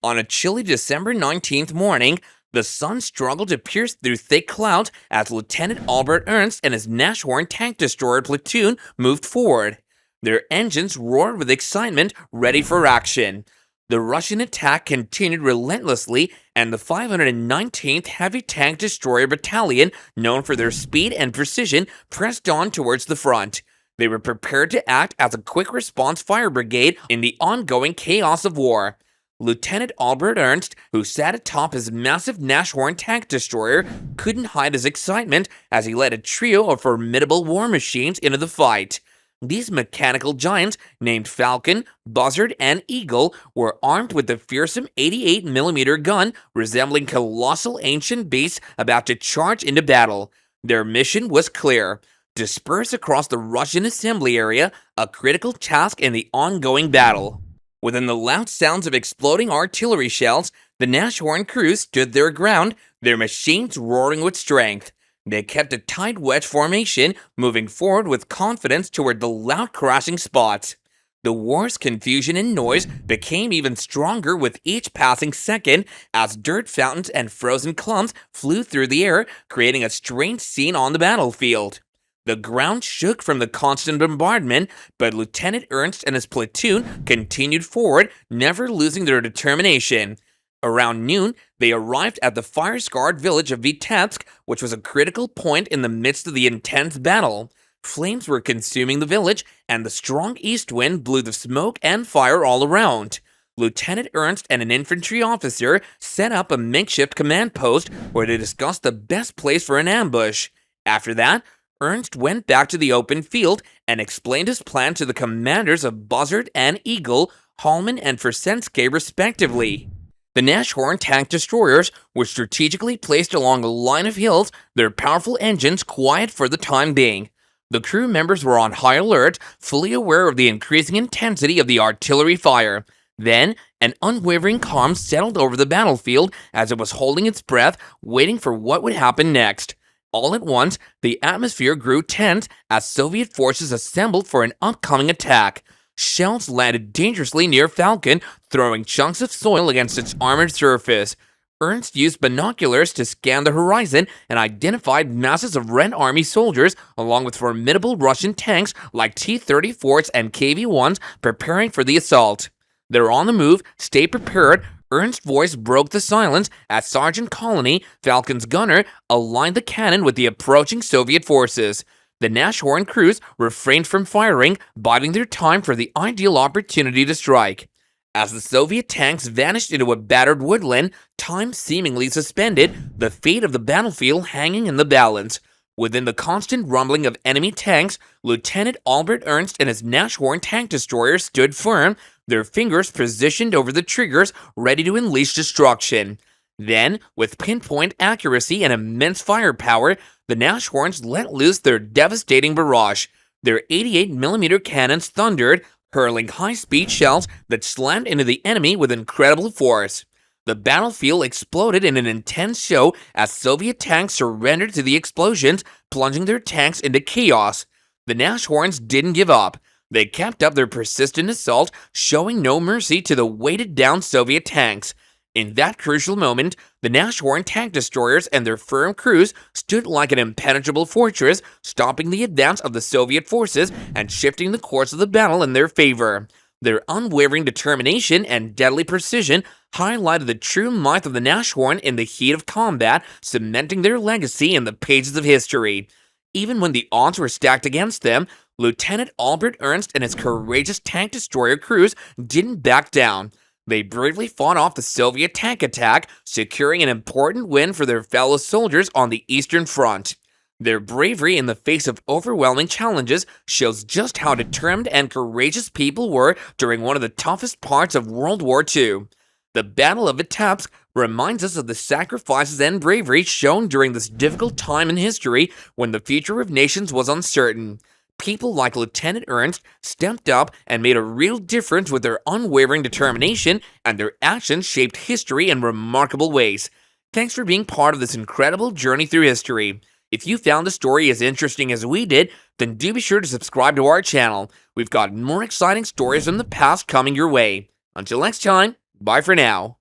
On a chilly December 19th morning, the sun struggled to pierce through thick clouds as Lieutenant Albert Ernst and his Nashorn tank destroyer platoon moved forward. Their engines roared with excitement, ready for action. The Russian attack continued relentlessly, and the 519th Heavy Tank Destroyer Battalion, known for their speed and precision, pressed on towards the front. They were prepared to act as a quick response fire brigade in the ongoing chaos of war. Lieutenant Albert Ernst, who sat atop his massive Nashorn tank destroyer, couldn't hide his excitement as he led a trio of formidable war machines into the fight. These mechanical giants, named Falcon, Buzzard, and Eagle, were armed with the fearsome 88mm gun, resembling colossal ancient beasts about to charge into battle. Their mission was clear: disperse across the Russian assembly area, a critical task in the ongoing battle. Within the loud sounds of exploding artillery shells, the Nashorn crew stood their ground, their machines roaring with strength. They kept a tight wedge formation, moving forward with confidence toward the loud crashing spots. The war's confusion and noise became even stronger with each passing second as dirt fountains and frozen clumps flew through the air, creating a strange scene on the battlefield. The ground shook from the constant bombardment, but Lieutenant Ernst and his platoon continued forward, never losing their determination. Around noon, they arrived at the fire-scarred village of Vitebsk, which was a critical point in the midst of the intense battle. Flames were consuming the village, and the strong east wind blew the smoke and fire all around. Lieutenant Ernst and an infantry officer set up a makeshift command post where they discussed the best place for an ambush. After that, Ernst went back to the open field and explained his plan to the commanders of Buzzard and Eagle, Hallman and Versenske respectively. The Nashorn tank destroyers were strategically placed along a line of hills, their powerful engines quiet for the time being. The crew members were on high alert, fully aware of the increasing intensity of the artillery fire. Then, an unwavering calm settled over the battlefield as it was holding its breath, waiting for what would happen next. All at once, the atmosphere grew tense as Soviet forces assembled for an upcoming attack. Shells landed dangerously near Falcon, throwing chunks of soil against its armored surface. Ernst used binoculars to scan the horizon and identified masses of Red Army soldiers, along with formidable Russian tanks like T-34s and KV-1s preparing for the assault. They're on the move, stay prepared. Ernst's voice broke the silence as Sergeant Colony, Falcon's gunner, aligned the cannon with the approaching Soviet forces. The Nashorn crews refrained from firing, biding their time for the ideal opportunity to strike. As the Soviet tanks vanished into a battered woodland, time seemingly suspended, the fate of the battlefield hanging in the balance. Within the constant rumbling of enemy tanks, Lieutenant Albert Ernst and his Nashorn tank destroyer stood firm, their fingers positioned over the triggers, ready to unleash destruction. Then, with pinpoint accuracy and immense firepower, the Nashorns let loose their devastating barrage. Their 88mm cannons thundered, hurling high-speed shells that slammed into the enemy with incredible force. The battlefield exploded in an intense show as Soviet tanks surrendered to the explosions, plunging their tanks into chaos. The Nashorns didn't give up. They kept up their persistent assault, showing no mercy to the weighted-down Soviet tanks. In that crucial moment, the Nashorn tank destroyers and their firm crews stood like an impenetrable fortress, stopping the advance of the Soviet forces and shifting the course of the battle in their favor. Their unwavering determination and deadly precision highlighted the true might of the Nashorn in the heat of combat, cementing their legacy in the pages of history. Even when the odds were stacked against them, Lieutenant Albert Ernst and his courageous tank destroyer crews didn't back down. They bravely fought off the Soviet tank attack, securing an important win for their fellow soldiers on the Eastern Front. Their bravery in the face of overwhelming challenges shows just how determined and courageous people were during one of the toughest parts of World War II. The Battle of Vitebsk reminds us of the sacrifices and bravery shown during this difficult time in history when the future of nations was uncertain. People like Lieutenant Ernst stepped up and made a real difference with their unwavering determination, and their actions shaped history in remarkable ways. Thanks for being part of this incredible journey through history. If you found the story as interesting as we did, then do be sure to subscribe to our channel. We've got more exciting stories from the past coming your way. Until next time, bye for now.